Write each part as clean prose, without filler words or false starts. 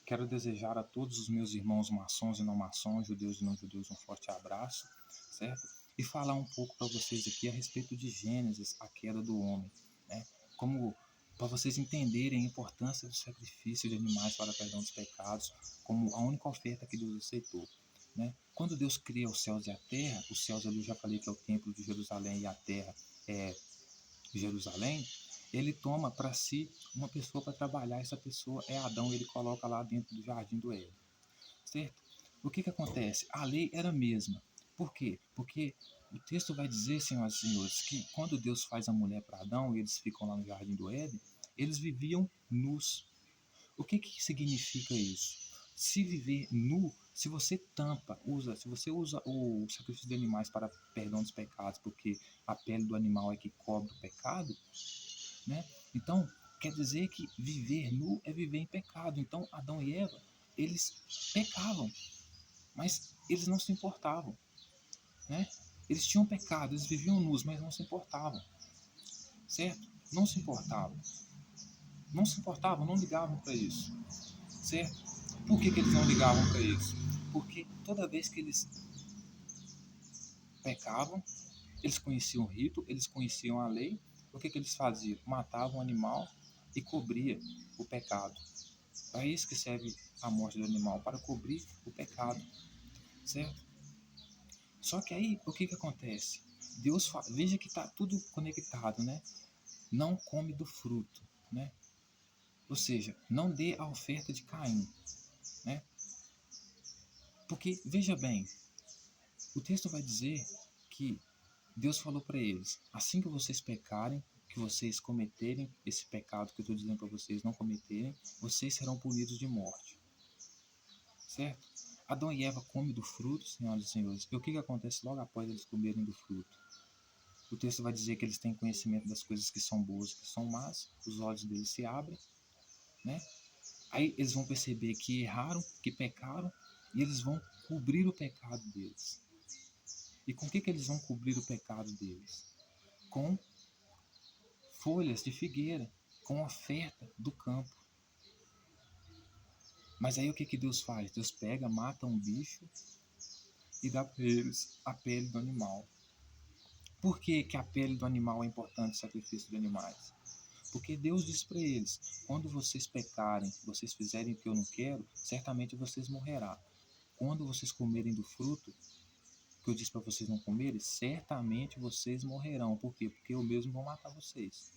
Quero desejar a todos os meus irmãos maçons e não maçons, judeus e não judeus, um forte abraço, certo? E falar um pouco para vocês aqui a respeito de Gênesis, a queda do homem, né? Como para vocês entenderem a importância do sacrifício de animais para perdão dos pecados, como a única oferta que Deus aceitou, né? Quando Deus cria os céus e a terra, os céus ali eu já falei que é o templo de Jerusalém e a terra é Jerusalém, ele toma para si uma pessoa para trabalhar. Essa pessoa é Adão, ele coloca lá dentro do jardim do Éden, certo? O que acontece? A lei era a mesma. Por quê? Porque o texto vai dizer, senhoras e senhores, que quando Deus faz a mulher para Adão e eles ficam lá no jardim do Éden, eles viviam nus. O que significa isso? Se viver nu, se você se você usa o sacrifício de animais para perdão dos pecados, porque a pele do animal é que cobre o pecado, né? Então, quer dizer que viver nu é viver em pecado. Então, Adão e Eva, eles pecavam, mas eles não se importavam, né? Eles tinham pecado, eles viviam nus, mas não se importavam, certo? Não se importavam. Não se importavam, não ligavam para isso, certo? Por que eles não ligavam para isso? Porque toda vez que eles pecavam, eles conheciam o rito, eles conheciam a lei. O que eles faziam? Matavam o animal e cobria o pecado. Para isso que serve a morte do animal, para cobrir o pecado, certo? Só que aí, o que acontece? Deus fala, veja que está tudo conectado, né? Não come do fruto, né? Ou seja, não dê a oferta de Caim, né? Porque, veja bem, o texto vai dizer que Deus falou para eles, assim que vocês pecarem, que vocês cometerem esse pecado que eu estou dizendo para vocês não cometerem, vocês serão punidos de morte, certo? Adão e Eva comem do fruto, senhoras e senhores. E o que acontece logo após eles comerem do fruto? O texto vai dizer que eles têm conhecimento das coisas que são boas e que são más, os olhos deles se abrem, né? Aí eles vão perceber que erraram, que pecaram, e eles vão cobrir o pecado deles. E com o que eles vão cobrir o pecado deles? Com folhas de figueira, com oferta do campo. Mas aí o que Deus faz? Deus pega, mata um bicho e dá para eles a pele do animal. Por que a pele do animal é importante no sacrifício de animais? Porque Deus diz para eles, quando vocês pecarem, vocês fizerem o que eu não quero, certamente vocês morrerão. Quando vocês comerem do fruto, que eu disse para vocês não comerem, certamente vocês morrerão. Por quê? Porque eu mesmo vou matar vocês.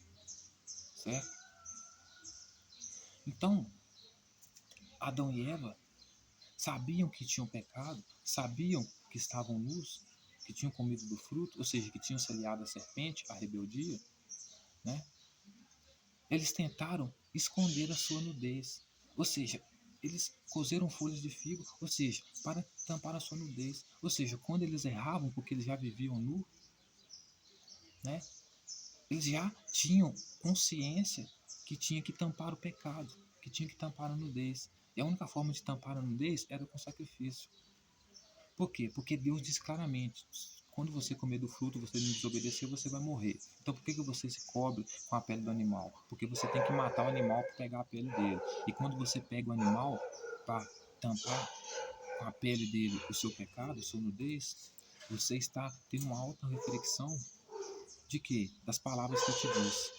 Certo? Então, Adão e Eva sabiam que tinham pecado, sabiam que estavam nus, que tinham comido do fruto, ou seja, que tinham se aliado à serpente, à rebeldia, né? Eles tentaram esconder a sua nudez, ou seja, eles cozeram folhas de figo, ou seja, para tampar a sua nudez. Ou seja, quando eles erravam, porque eles já viviam nu, né? Eles já tinham consciência que tinha que tampar o pecado, que tinha que tampar a nudez. E a única forma de tampar a nudez era com sacrifício. Por quê? Porque Deus diz claramente, quando você comer do fruto, você não desobedecer, você vai morrer. Então por que você se cobre com a pele do animal? Porque você tem que matar o animal para pegar a pele dele. E quando você pega o animal para tampar com a pele dele o seu pecado, a sua nudez, você está tendo uma alta reflexão de quê? Das palavras que eu te disse.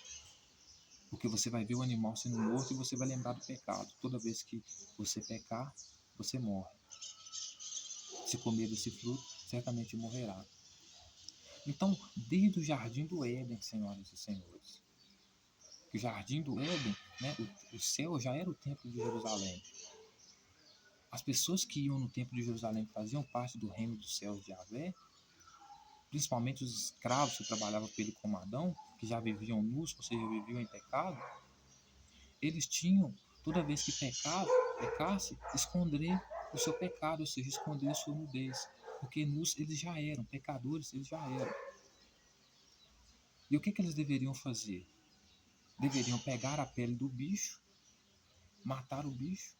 Porque você vai ver o animal sendo morto e você vai lembrar do pecado. Toda vez que você pecar, você morre. Se comer desse fruto, certamente morrerá. Então, desde o jardim do Éden, senhoras e senhores, o jardim do Éden, né, o céu já era o templo de Jerusalém. As pessoas que iam no templo de Jerusalém, que faziam parte do reino dos céus de Yahvé, principalmente os escravos que trabalhavam com ele como Adão, que já viviam nus, ou seja, viviam em pecado, eles tinham, toda vez que pecasse, esconder o seu pecado, ou seja, esconder a sua nudez. Porque nus eles já eram, pecadores eles já eram. E o que eles deveriam fazer? Deveriam pegar a pele do bicho, matar o bicho,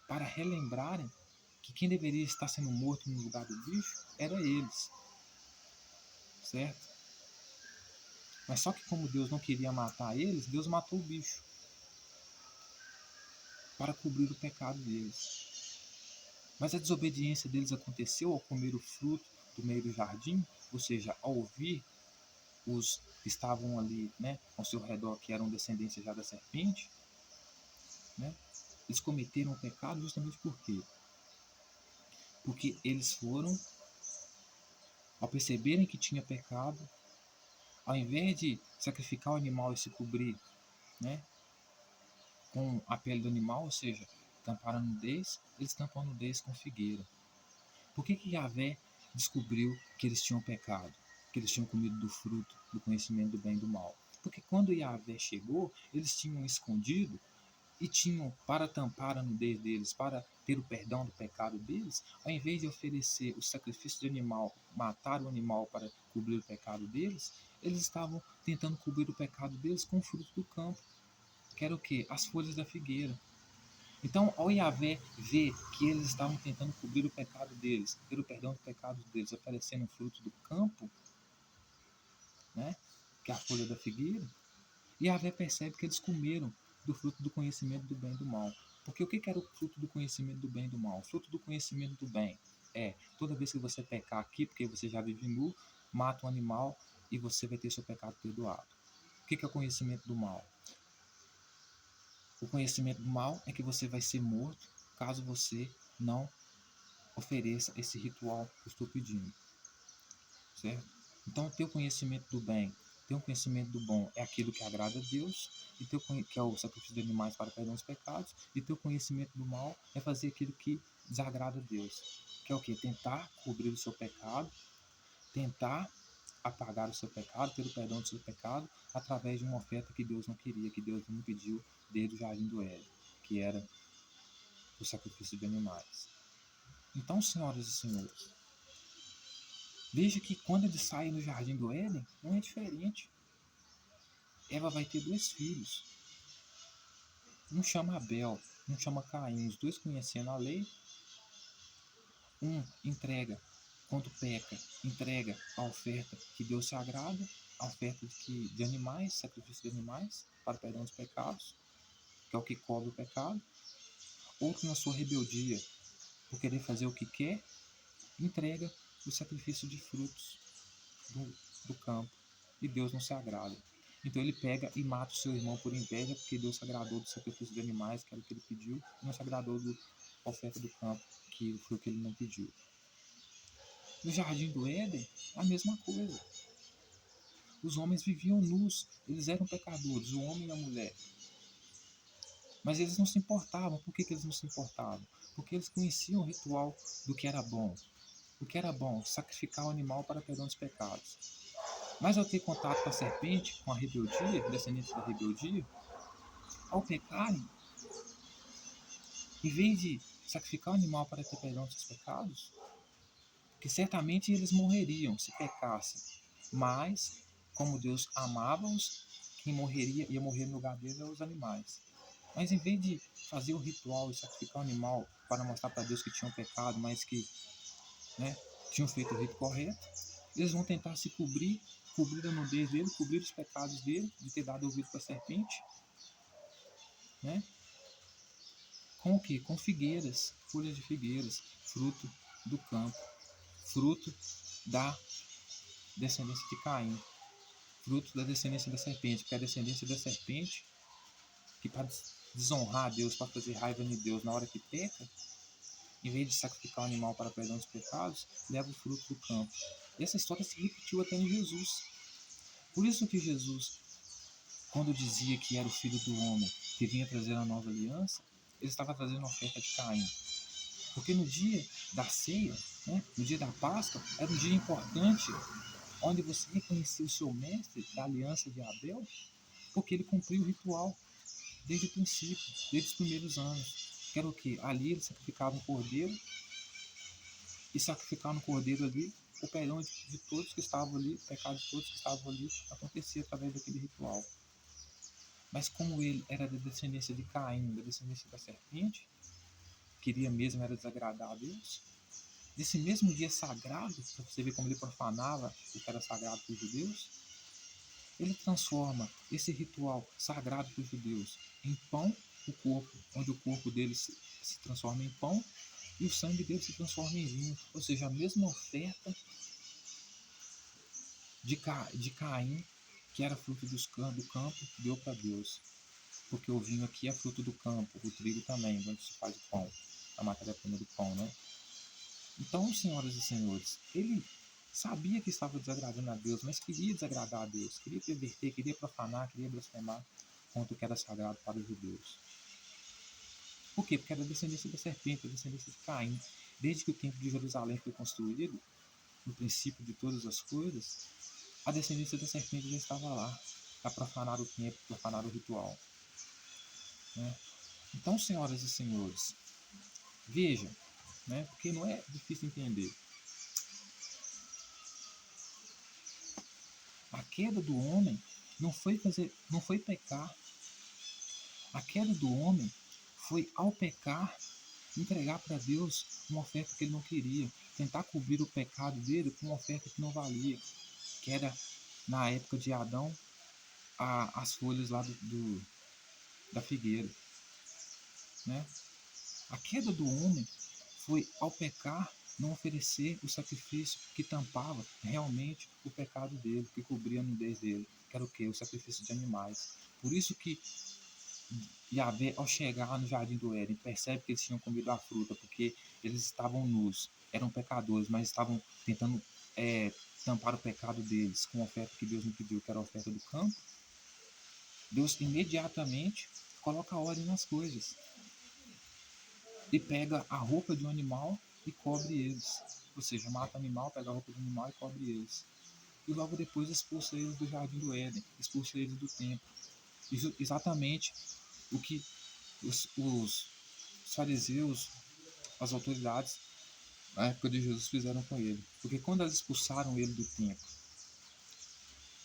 para relembrarem que quem deveria estar sendo morto no lugar do bicho era eles, certo? Mas só que como Deus não queria matar eles, Deus matou o bicho. para cobrir o pecado deles. Mas a desobediência deles aconteceu ao comer o fruto do meio do jardim, ou seja, ao ouvir os que estavam ali, né, ao seu redor, que eram descendentes já da serpente, né? Eles cometeram o pecado justamente por quê? Porque eles foram, ao perceberem que tinha pecado, ao invés de sacrificar o animal e se cobrir, né, com a pele do animal, ou seja, tampar a nudez, eles tampam a nudez com figueira. Por que Yahvé descobriu que eles tinham pecado? Que eles tinham comido do fruto do conhecimento do bem e do mal? Porque quando Yahvé chegou, eles tinham escondido e tinham, para tampar a nudez deles, para ter o perdão do pecado deles, ao invés de oferecer o sacrifício de animal, matar o animal para cobrir o pecado deles, eles estavam tentando cobrir o pecado deles com o fruto do campo, que era o quê? As folhas da figueira. Então, ao Yahvé ver que eles estavam tentando cobrir o pecado deles, ter o perdão do pecado deles, oferecendo o fruto do campo, né, que é a folha da figueira, Yahvé percebe que eles comeram do fruto do conhecimento do bem e do mal. Porque o que era o fruto do conhecimento do bem e do mal? O fruto do conhecimento do bem é, toda vez que você pecar aqui, porque você já vive nu, mata um animal e você vai ter seu pecado perdoado. O que é o conhecimento do mal? O conhecimento do mal é que você vai ser morto caso você não ofereça esse ritual que eu estou pedindo, certo? Então, ter o conhecimento do bem, ter o conhecimento do bom é aquilo que agrada a Deus, e ter que é o sacrifício de animais para perdão dos pecados, e ter o conhecimento do mal é fazer aquilo que desagrada a Deus, que é o que? Tentar cobrir o seu pecado, tentar apagar o seu pecado, ter o perdão do seu pecado, através de uma oferta que Deus não queria, que Deus não pediu desde o jardim do Éden, que era o sacrifício de animais. Então, senhoras e senhores, veja que quando eles saem do jardim do Éden, não é diferente. Eva vai ter 2 filhos. Um chama Abel, um chama Caim. Os 2 conhecendo a lei. Um entrega, quando peca, entrega a oferta que Deus se agrada, a oferta de animais, sacrifício de animais, para o perdão dos pecados, que é o que cobre o pecado. Outro, na sua rebeldia, por querer fazer o que quer, entrega o sacrifício de frutos do campo, e Deus não se agrada. Então ele pega e mata o seu irmão por inveja, porque Deus se agradou do sacrifício de animais, que era o que ele pediu, e não se agradou da oferta do campo, que foi o que ele não pediu. No jardim do Éden, a mesma coisa. Os homens viviam nus, eles eram pecadores, o homem e a mulher. Mas eles não se importavam. Por que eles não se importavam? Porque eles conheciam o ritual do que era bom. O que era bom? Sacrificar o animal para perdão dos pecados. Mas ao ter contato com a serpente, com a rebeldia, descendentes da rebeldia, ao pecarem, em vez de sacrificar o animal para ter perdão dos seus pecados, que certamente eles morreriam se pecassem, mas, como Deus amava-os, quem morreria ia morrer no lugar deles eram os animais. Mas em vez de fazer o ritual e sacrificar o animal para mostrar para Deus que tinham pecado, mas que, né, tinham feito o rito correto, eles vão tentar se cobrir a nudez dele, cobrir os pecados dele, de ter dado ouvido para a serpente, né? Com o quê? Com figueiras, folhas de figueiras, fruto do campo, fruto da descendência de Caim, fruto da descendência da serpente, porque a descendência da serpente, que para desonrar a Deus, para fazer raiva de Deus na hora que peca, em vez de sacrificar o animal para perdão dos pecados, leva o fruto do campo. E essa história se repetiu até em Jesus. Por isso que Jesus, quando dizia que era o Filho do Homem, que vinha trazer a nova aliança, ele estava trazendo uma oferta de Caim. Porque no dia da ceia, né, no dia da Páscoa, era um dia importante, onde você reconhecia o seu mestre da aliança de Abel, porque ele cumpriu o ritual desde o princípio, desde os primeiros anos. Que era o quê? Ali ele sacrificava um cordeiro, e sacrificar no cordeiro ali, o perdão de todos que estavam ali, o pecado de todos que estavam ali, acontecia através daquele ritual. Mas como ele era da descendência de Caim, da descendência da serpente, queria mesmo era desagradar a Deus, nesse mesmo dia sagrado, para você ver como ele profanava o que era sagrado para os judeus, ele transforma esse ritual sagrado para os judeus em pão onde o corpo dele se transforma em pão e o sangue dele se transforma em vinho. Ou seja, a mesma oferta de Caim, que era fruto do campo, deu para Deus. Porque o vinho aqui é fruto do campo, o trigo também, onde se faz o pão, a matéria-prima do pão, né? Então, senhoras e senhores, ele sabia que estava desagradando a Deus, mas queria desagradar a Deus, queria perverter, queria profanar, queria blasfemar contra o que era sagrado para os judeus. Por quê? Porque era a descendência da serpente, a descendência de Caim. Desde que o templo de Jerusalém foi construído, no princípio de todas as coisas, a descendência da serpente já estava lá, para profanar o templo, profanar o ritual. Né? Então, senhoras e senhores, vejam, né? Porque não é difícil entender. A queda do homem não foi pecar. A queda do homem foi, ao pecar, entregar para Deus uma oferta que ele não queria, tentar cobrir o pecado dele com uma oferta que não valia, que era, na época de Adão, as folhas lá da figueira. Né? A queda do homem foi, ao pecar, não oferecer o sacrifício que tampava realmente o pecado dele, que cobria a nudez dele, que era o quê? O sacrifício de animais. Por isso que Yahvé, ao chegar no jardim do Éden, percebe que eles tinham comido a fruta, porque eles estavam nus, eram pecadores, mas estavam tentando tampar o pecado deles com a oferta que Deus não pediu, que era a oferta do campo. Deus imediatamente coloca ordem nas coisas e pega a roupa de um animal e cobre eles. Ou seja, mata o animal, pega a roupa do animal e cobre eles. E logo depois expulsa eles do jardim do Éden, expulsa eles do templo. Exatamente o que os fariseus, as autoridades na época de Jesus fizeram com ele. Porque quando eles expulsaram ele do templo,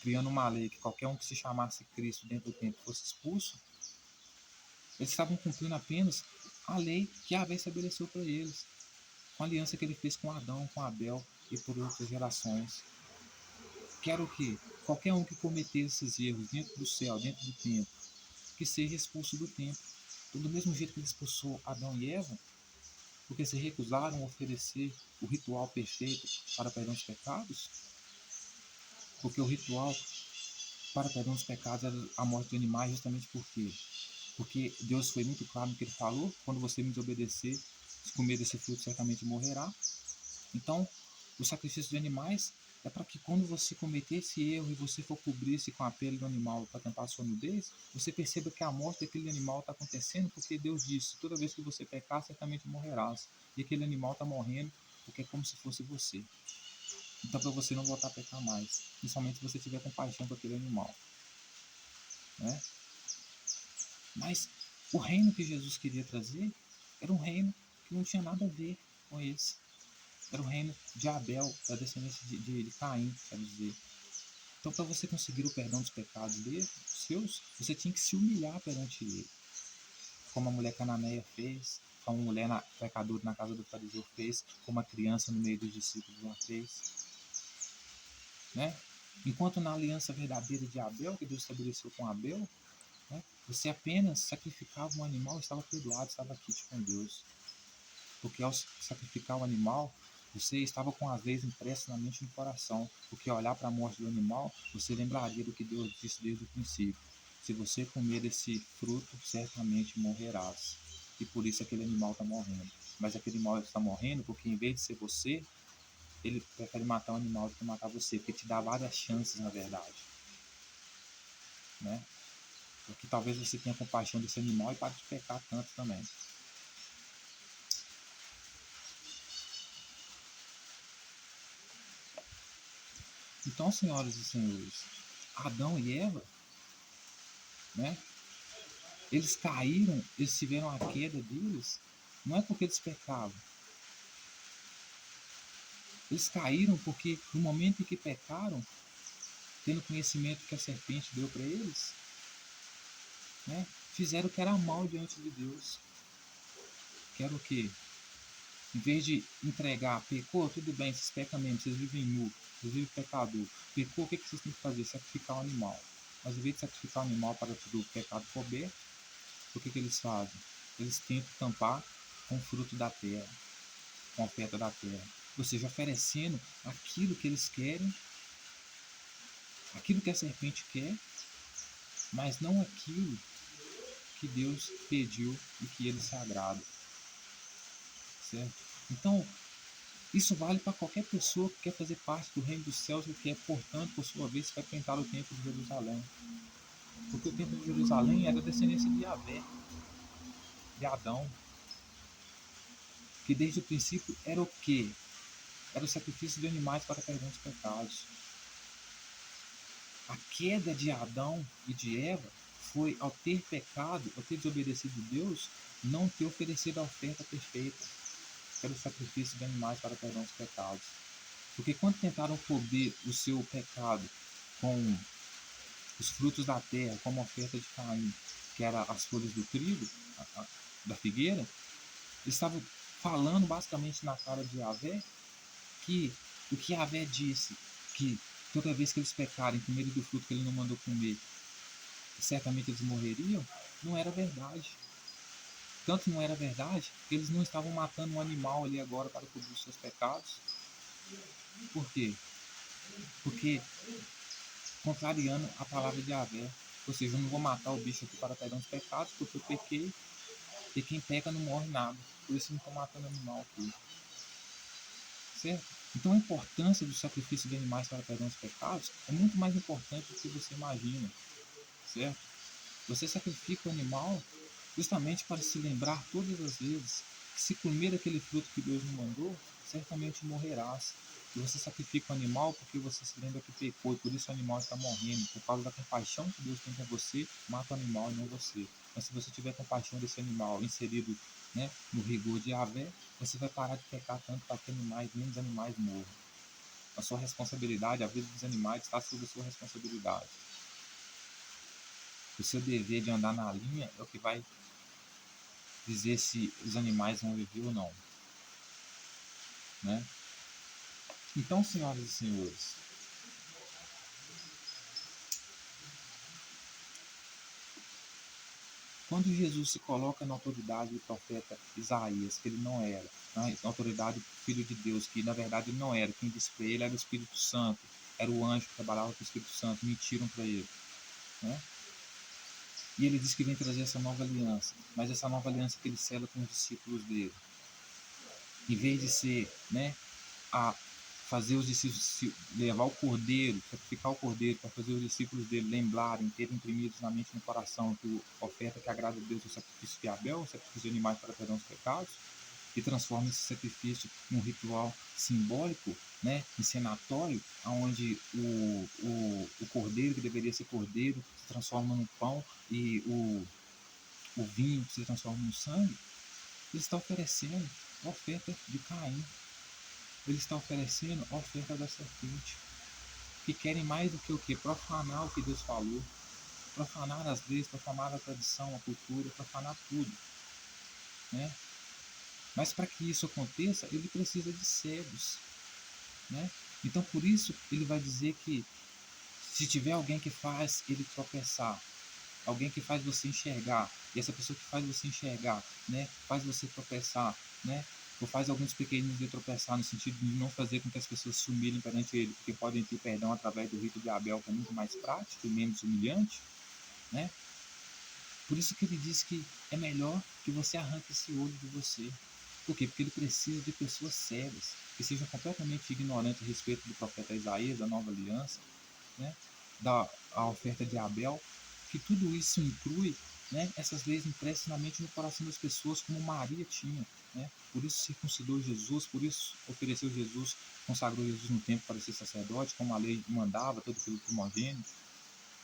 criando uma lei que qualquer um que se chamasse Cristo dentro do templo fosse expulso, eles estavam cumprindo apenas a lei que Yahvé estabeleceu para eles, com a aliança que ele fez com Adão, com Abel e por outras gerações. Que era o quê? Qualquer um que cometesse esses erros dentro do céu, dentro do templo, que seja expulso do templo. Então, do mesmo jeito que ele expulsou Adão e Eva, porque se recusaram a oferecer o ritual perfeito para perdão dos pecados, porque o ritual para perdão dos pecados era a morte de animais, justamente por quê? Porque Deus foi muito claro no que ele falou: quando você me desobedecer, se comer desse fruto, certamente morrerá. Então, o sacrifício de animais é para que quando você cometer esse erro e você for cobrir-se com a pele do animal para tampar a sua nudez, você perceba que a morte daquele animal está acontecendo porque Deus disse: toda vez que você pecar, certamente morrerás. E aquele animal está morrendo porque é como se fosse você. Então, para você não voltar a pecar mais, principalmente se você tiver compaixão por aquele animal. Né? Mas o reino que Jesus queria trazer era um reino que não tinha nada a ver com esse. Era o reino de Abel, da descendência de Caim, quer dizer. Então, para você conseguir o perdão dos pecados seus, você tinha que se humilhar perante ele. Como a mulher cananeia fez, como a mulher pecadora na casa do fariseu fez, como a criança no meio dos discípulos lá fez. Né? Enquanto na aliança verdadeira de Abel, que Deus estabeleceu com Abel, né, você apenas sacrificava um animal e estava perdoado, estava quite com Deus. Porque ao sacrificar o animal, você estava com as leis impressas na mente e no coração. Porque ao olhar para a morte do animal, você lembraria do que Deus disse desde o princípio: se você comer desse fruto, certamente morrerás. E por isso aquele animal está morrendo. Mas aquele animal está morrendo porque, em vez de ser você, ele prefere matar o animal do que matar você, porque te dá várias chances, na verdade. Né? Porque talvez você tenha compaixão desse animal e pare de pecar tanto também. Então, senhoras e senhores, Adão e Eva, né, eles caíram, eles tiveram a queda deles, não é porque eles pecavam. Eles caíram porque, no momento em que pecaram, tendo conhecimento que a serpente deu para eles, né, fizeram o que era mal diante de Deus. Que era o quê? Em vez de entregar, pecou, tudo bem, vocês pecam mesmo, vocês vivem nu, vocês vivem pecador. Pecou, o que vocês têm que fazer? Sacrificar o animal. Mas em vez de sacrificar o animal para tudo o pecado coberto, o que eles fazem? Eles tentam tampar com o fruto da terra, com a oferta da terra. Ou seja, oferecendo aquilo que eles querem, aquilo que a serpente quer, mas não aquilo que Deus pediu e que ele se agrada. Certo? Então, isso vale para qualquer pessoa que quer fazer parte do reino dos céus e que é, portanto, por sua vez, frequentar o templo de Jerusalém. Porque o templo de Jerusalém era a descendência de Yahvé, de Adão, que desde o princípio era o quê? Era o sacrifício de animais para perdão dos pecados. A queda de Adão e de Eva foi, ao ter pecado, ao ter desobedecido Deus, não ter oferecido a oferta perfeita, que era o sacrifício de animais para perdão dos pecados. Porque quando tentaram cobrir o seu pecado com os frutos da terra, como a oferta de Caim, que era as folhas do trigo, da figueira, eles estavam falando basicamente na cara de Yahvé que o que Yahvé disse, que toda vez que eles pecarem, comerem do fruto que ele não mandou comer, certamente eles morreriam, não era verdade. Tanto não era verdade que eles não estavam matando um animal ali agora para cobrir os seus pecados. Por quê? Porque contrariando a palavra de Yahvé. Ou seja, eu não vou matar o bicho aqui para perdão dos pecados, porque eu pequei, e quem peca não morre nada. Por isso eu não estou matando animal aqui. Certo? Então a importância do sacrifício de animais para perdão dos pecados é muito mais importante do que você imagina. Certo? Você sacrifica o animal justamente para se lembrar todas as vezes que se comer aquele fruto que Deus não mandou, certamente morrerás. E você sacrifica o animal porque você se lembra que pecou e por isso o animal está morrendo. Por causa da compaixão que Deus tem com você, mata o animal e não você. Mas se você tiver compaixão desse animal inserido, né, no rigor de Yahvé, você vai parar de pecar tanto para que menos animais morram. A sua responsabilidade, a vida dos animais está sob a sua responsabilidade. O seu dever de andar na linha é o que vai dizer se os animais vão viver ou não. Né? Então, senhoras e senhores, quando Jesus se coloca na autoridade do profeta Isaías, que ele não era, na autoridade do Filho de Deus, que na verdade ele não era, quem disse para ele era o Espírito Santo, era o anjo que trabalhava com o Espírito Santo, mentiram para ele. Né? E ele diz que vem trazer essa nova aliança, mas essa nova aliança que ele sela com os discípulos dele. Em vez de ser, né, a fazer os discípulos levar o cordeiro, sacrificar o cordeiro para fazer os discípulos dele lembrarem, terem imprimidos na mente e no coração que a oferta que agrada a Deus é o sacrifício de Abel, o sacrifício de animais para perdão dos pecados, e transforma esse sacrifício num ritual simbólico, né, encenatório, onde o cordeiro, que deveria ser cordeiro, se transforma no pão e o vinho se transforma no sangue. Ele está oferecendo a oferta de Caim. Ele está oferecendo a oferta da serpente, que querem mais do que o que? Profanar o que Deus falou, profanar as leis, profanar a tradição, a cultura, profanar tudo. Né? Mas para que isso aconteça, ele precisa de cegos. Né? Então, por isso, ele vai dizer que se tiver alguém que faz ele tropeçar, alguém que faz você enxergar, e essa pessoa que faz você enxergar, né, faz você tropeçar, né, ou faz alguns pequenos de tropeçar, no sentido de não fazer com que as pessoas se humilhem perante ele, porque podem ter perdão através do rito de Abel, que é muito mais prático e menos humilhante, né? Por isso que ele diz que é melhor que você arranque esse olho de você. Por quê? Porque ele precisa de pessoas cegas, que sejam completamente ignorantes a respeito do profeta Isaías, da nova aliança, né? A oferta de Abel, que tudo isso inclui, né, essas leis impressas na mente e no coração das pessoas, como Maria tinha. Né? Por isso circuncidou Jesus, por isso ofereceu Jesus, consagrou Jesus no templo para ser sacerdote, como a lei mandava, todo filho primogênito.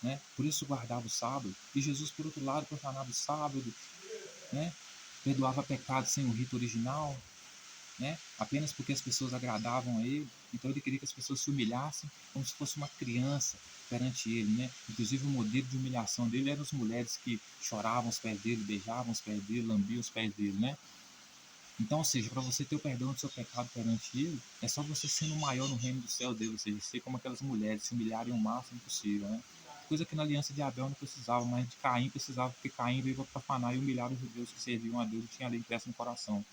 Né? Por isso guardava o sábado. E Jesus, por outro lado, profanava o sábado, né? Perdoava pecados sem o rito original, né? Apenas porque as pessoas agradavam a ele. Então ele queria que as pessoas se humilhassem como se fosse uma criança perante ele, né? Inclusive o modelo de humilhação dele eram as mulheres que choravam os pés dele, beijavam os pés dele, lambiam os pés dele, né? Então, ou seja, para você ter o perdão do seu pecado perante ele, é só você sendo maior no reino do céu dele, ou seja, ser como aquelas mulheres, se humilharem o máximo possível, né? coisa que na aliança de Abel não precisava, mas de Caim precisava, porque Caim veio para profanar e humilhar os judeus que serviam a Deus e tinha a lei impressa no coração.